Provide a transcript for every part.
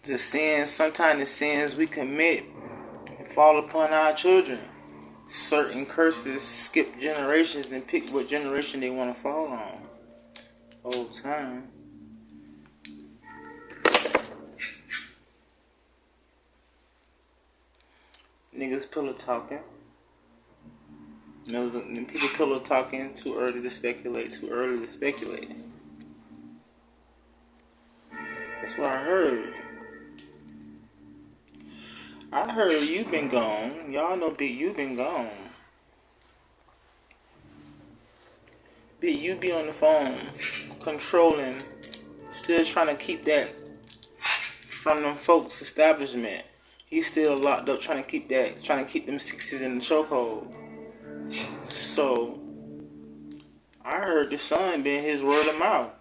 the sins, sometimes the sins we commit fall upon our children. Certain curses skip generations and pick what generation they want to fall on. Whole time. Niggas pillow talking. You know, people pillow talking too early to speculate. That's what I heard. I heard you been gone. Y'all know Big U been gone. Big U be on the phone, controlling, still trying to keep that from them folks' establishment. He's still locked up trying to keep them 60s in the chokehold. So, I heard the son been his word of mouth.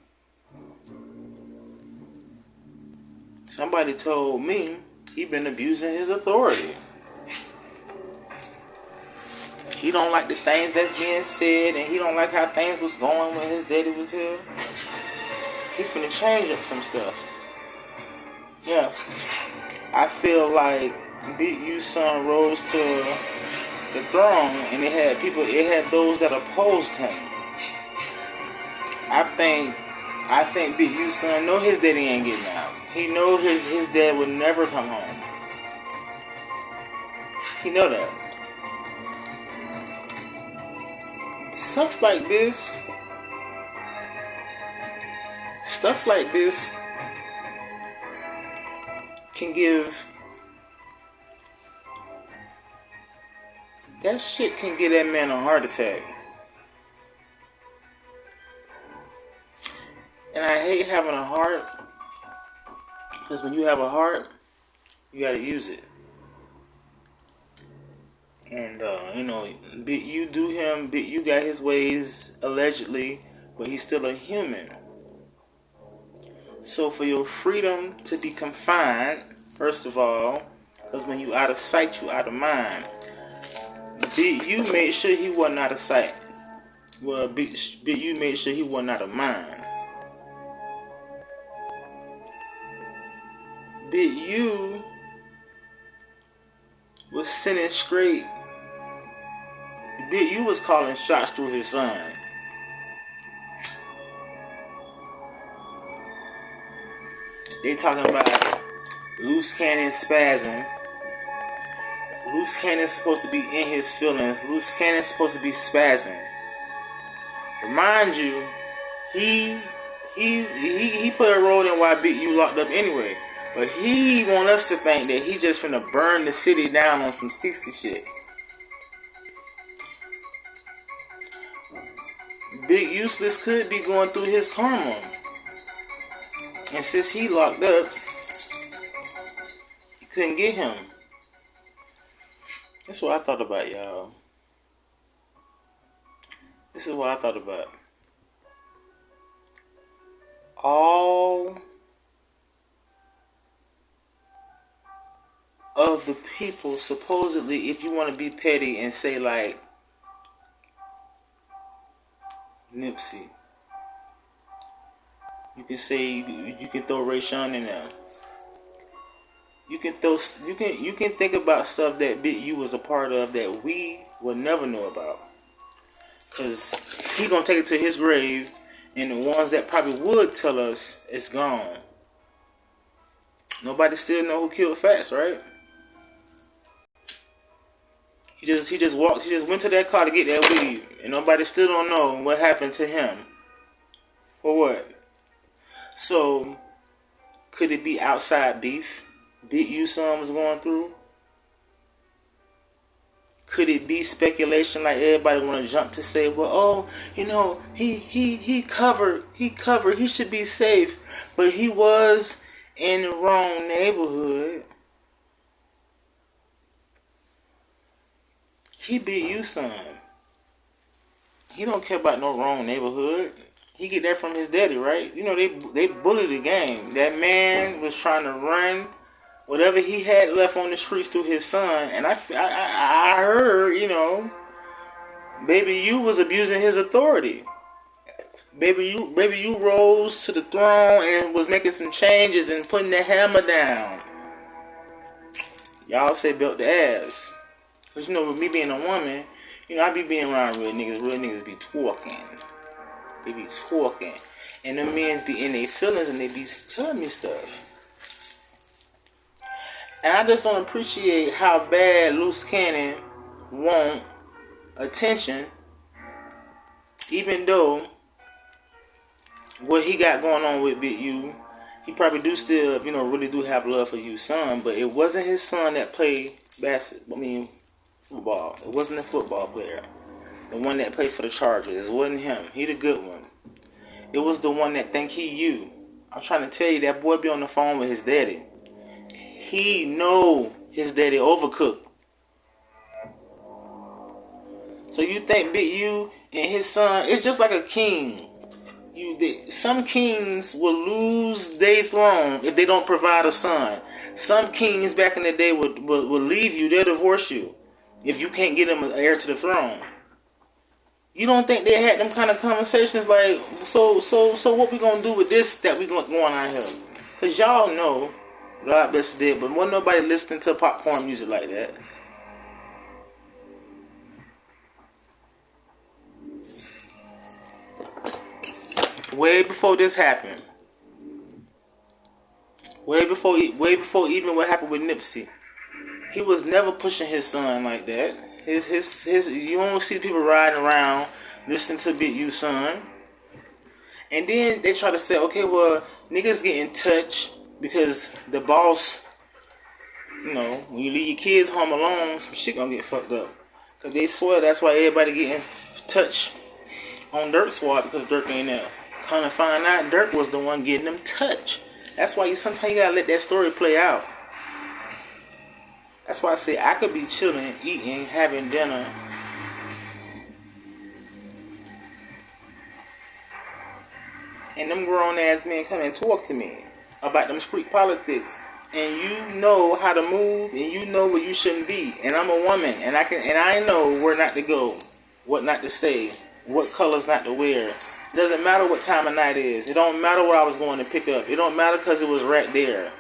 Somebody told me he been abusing his authority. He don't like the things that's being said, and he don't like how things was going when his daddy was here. He finna change up some stuff. Yeah. I feel like Big U's son rose to the throne, and it had those that opposed him. I think Big U's son know his daddy ain't getting out. He know his dad would never come home. He know that. Stuff like this can give, that shit can give that man a heart attack. And I hate having a heart, because when you have a heart, you gotta use it. And Big U got his ways allegedly, but he's still a human. So for your freedom to be confined, first of all, because when you out of sight, you out of mind. Big U made sure he wasn't out of sight. Well, Big U made sure he wasn't out of mind. Big U was sending straight. Big U was calling shots through his son. They talking about loose cannon spazzing. Loose cannon's supposed to be in his feelings. Loose cannon's supposed to be spazzing. Remind you, he put a role in why Big U locked up anyway. But he want us to think that he just finna burn the city down on some 60 shit. Big Useless could be going through his karma. And since he locked up, you couldn't get him. That's what I thought about, y'all. This is what I thought about. All of the people, supposedly, if you want to be petty and say like Nipsey, you can say you can throw Ray Sean in there. You can think about stuff that Big U was a part of that we will never know about, cause he gonna take it to his grave, and the ones that probably would tell us it's gone. Nobody still know who killed Fats, right? He just went to that car to get that weed, and nobody still don't know what happened to him. For what? So, could it be outside beef Big U son was going through? Could it be speculation like everybody want to jump to say, well, oh, he covered, he should be safe, but he was in the wrong neighborhood. He Big U son. He don't care about no wrong neighborhood. He get that from his daddy, right? They bullied the game. That man was trying to run whatever he had left on the streets through his son. And I heard, Baby U was abusing his authority. Baby you rose to the throne and was making some changes and putting the hammer down. Y'all say built the ass. Cause you know, with me being a woman, you know, I be being around real niggas. Real niggas be talking. They be talking. And them men's be in their feelings and they be telling me stuff. And I just don't appreciate how bad Loose Cannon want attention, even though what he got going on with Big U, he probably do still, you know, really do have love for you, son. But it wasn't his son that played football. It wasn't the football player, the one that played for the Chargers. It wasn't him. He the good one. It was the one that think he you. I'm trying to tell you, that boy be on the phone with his daddy. He know his daddy overcooked. So you think Big U and his son, it's just like a king. Some kings will lose their throne if they don't provide a son. Some kings back in the day will leave you. They'll divorce you if you can't get them an heir to the throne. You don't think they had them kind of conversations like, so what we gonna do with this that we going on here? Cause y'all know, God bless the dead, but wasn't nobody listening to popcorn music like that. Way before this happened. Way before even what happened with Nipsey. He was never pushing his son like that. His you don't see people riding around listening to Big U son. And then they try to say, okay, well, niggas getting touched because the boss, you know, when you leave your kids home alone, some shit gonna get fucked up. Cause they swear that's why everybody getting touched on Dirk's squad because Dirk ain't there. Kind of find out Dirk was the one getting them touched. That's why sometimes you gotta let that story play out. That's why I say I could be chilling, eating, having dinner, and them grown ass men come and talk to me about them street politics, and you know how to move, and you know where you shouldn't be. And I'm a woman, and I know where not to go, what not to say, what colors not to wear. It doesn't matter what time of night it is. It don't matter what I was going to pick up. It don't matter because it was right there.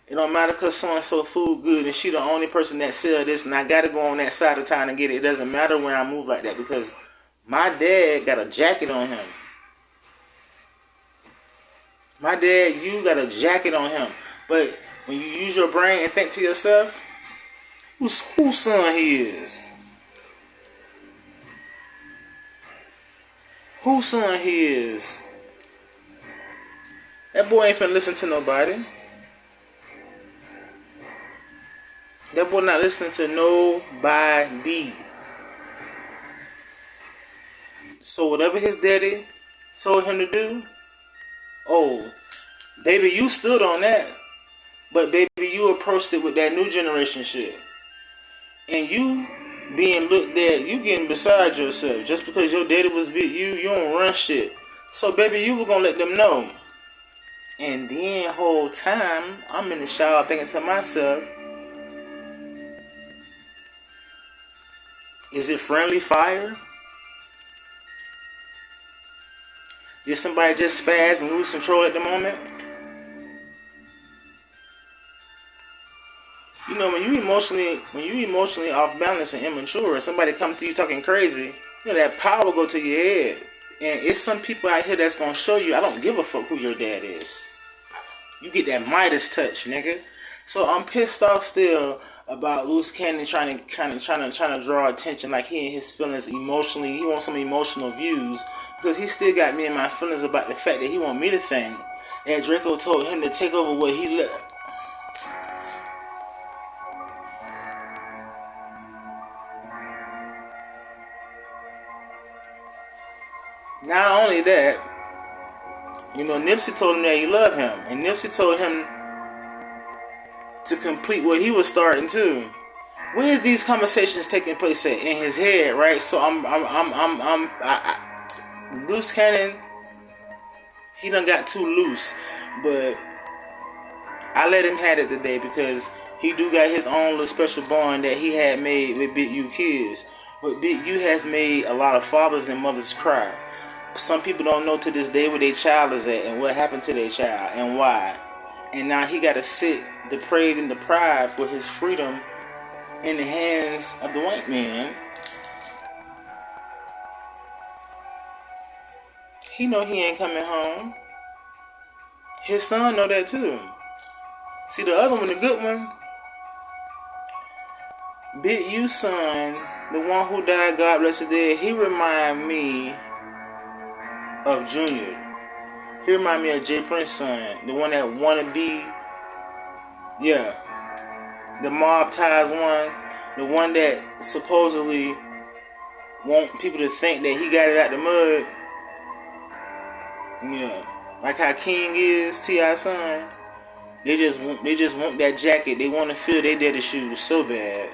It don't matter because so-and-so food good and she the only person that sell this and I got to go on that side of town and get it. It doesn't matter when I move like that because my dad got a jacket on him. My dad, you got a jacket on him. But when you use your brain and think to yourself, whose son he is? Whose son he is? That boy ain't finna listen to nobody. That boy not listening to nobody. So whatever his daddy told him to do, oh, baby, you stood on that. But baby, you approached it with that new generation shit. And you being looked at, you getting beside yourself. Just because your daddy was with you don't run shit. So baby, you were gonna let them know. And then whole time, I'm in the shower thinking to myself, is it friendly fire? Did somebody just spaz and lose control at the moment? You know, when you emotionally off balance and immature, and somebody come to you talking crazy, you know that power go to your head. And it's some people out here that's gonna show you, I don't give a fuck who your dad is. You get that Midas touch, nigga. So I'm pissed off still about Loose Cannon trying to draw attention, like he and his feelings emotionally. He wants some emotional views because he still got me in my feelings about the fact that he want me to think that Draco told him to take over what he left. Not only that, you know, Nipsey told him that he loved him, and Nipsey told him to complete what he was starting too. Where's these conversations taking place at? In his head, right? So Loose Cannon, he done got too loose, but I let him have it today because he do got his own little special bond that he had made with Big U kids. But Big U has made a lot of fathers and mothers cry. Some people don't know to this day where their child is at and what happened to their child and why. And now he got to sit depraved and deprived with his freedom in the hands of the white man. He know he ain't coming home. His son know that too. See, the other one, the good one, Big U son, the one who died, God bless the dead, he remind me of Junior. He remind me of Jay Prince's son, the one that wanna be, the mob ties one, the one that supposedly want people to think that he got it out the mud. Yeah, like how King is T.I.'s son. They just want that jacket. They want to feel their daddy's shoes so bad.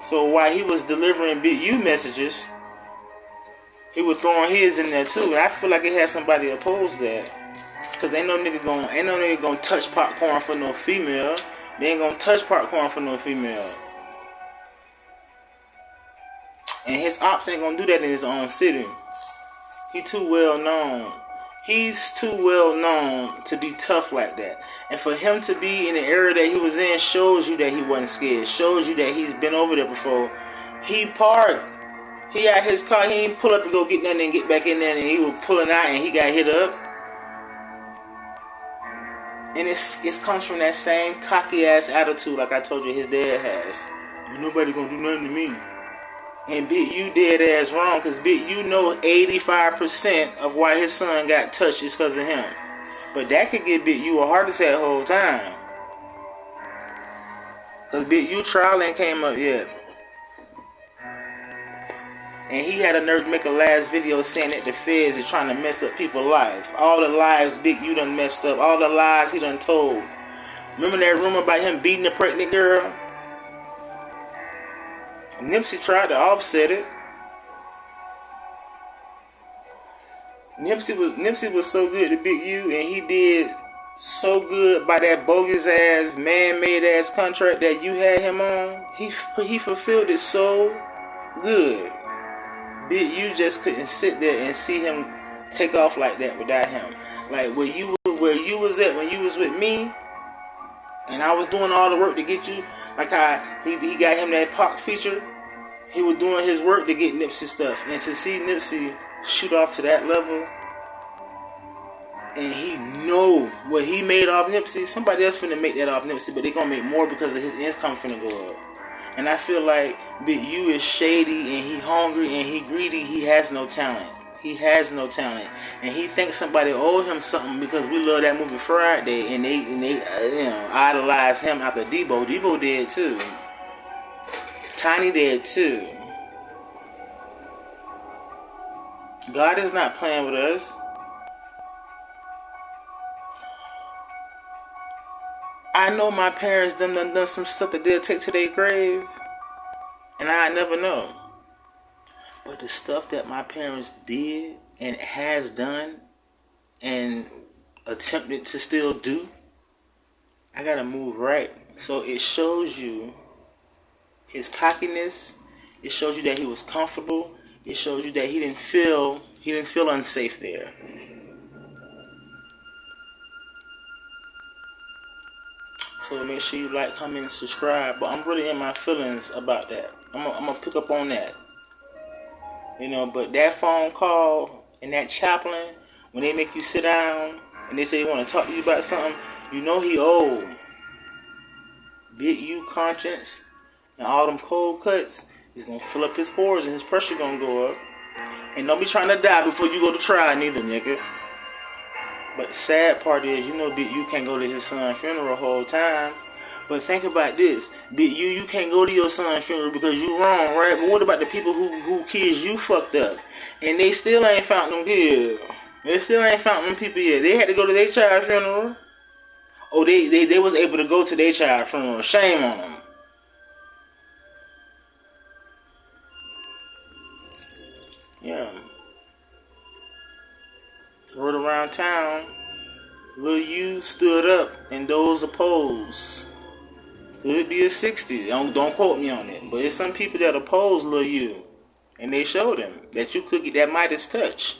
So while he was delivering Big U messages, he was throwing his in there too. And I feel like it had somebody oppose that. Cause ain't no nigga gonna touch popcorn for no female. They ain't gonna touch popcorn for no female. And his ops ain't gonna do that in his own city. He too well known. He's too well known to be tough like that. And for him to be in the area that he was in shows you that he wasn't scared. Shows you that he's been over there before. He parked. He had his car. He ain't pull up to go get nothing and get back in there. And he was pulling out and he got hit up. And it comes from that same cocky ass attitude like I told you his dad has. Ain't nobody gonna do nothing to me. And Big U dead ass wrong, because Big U know 85% of why his son got touched is because of him. But that could give Big U a heart attack the whole time. Because Big U trial ain't came up yet. And he had a nerve to make a last video saying that the feds are trying to mess up people's lives. All the lives Big U done messed up. All the lies he done told. Remember that rumor about him beating the pregnant girl? Nipsey tried to offset it. Nipsey was so good to Big U, and he did so good by that bogus ass, man-made ass contract that you had him on. He fulfilled it so good. Big U just couldn't sit there and see him take off like that without him. Like where you was at when you was with me, and I was doing all the work to get you. Like how he got him that Pac feature. He was doing his work to get Nipsey stuff. And to see Nipsey shoot off to that level, and he know what he made off Nipsey, somebody else finna make that off Nipsey, but they gonna make more because of his income finna go up. And I feel like Big U is shady, and he hungry, and he greedy. He has no talent. He has no talent. And he thinks somebody owe him something because we love that movie Friday, and they idolize him after Debo. Debo did too. Tiny did too. God is not playing with us. I know my parents done some stuff that they'll take to their grave, and I never know. But the stuff that my parents did and has done and attempted to still do, I gotta move right. So it shows you his cockiness. It shows you that he was comfortable. It shows you that he didn't feel unsafe there. So make sure you like, comment, and subscribe. But I'm really in my feelings about that. I'm gonna pick up on that. But that phone call and that chaplain, when they make you sit down and they say they want to talk to you about something, he old. Big U conscience and all them cold cuts, he's gonna fill up his pores and his pressure gonna go up. And don't be trying to die before you go to trial neither, nigga. But the sad part is, Big U can't go to his son's funeral the whole time. But think about this. Big U, you can't go to your son's funeral because you wrong, right? But what about the people who kids you fucked up? And they still ain't found them kids. They still ain't found them people yet. They had to go to their child's funeral. Oh, they was able to go to their child's funeral. Shame on them. Yeah. Rode around town. Lil U stood up and those opposed. Could be a 60. Don't quote me on it. But it's some people that oppose Lil U. And they showed him that you could get that Midas touch.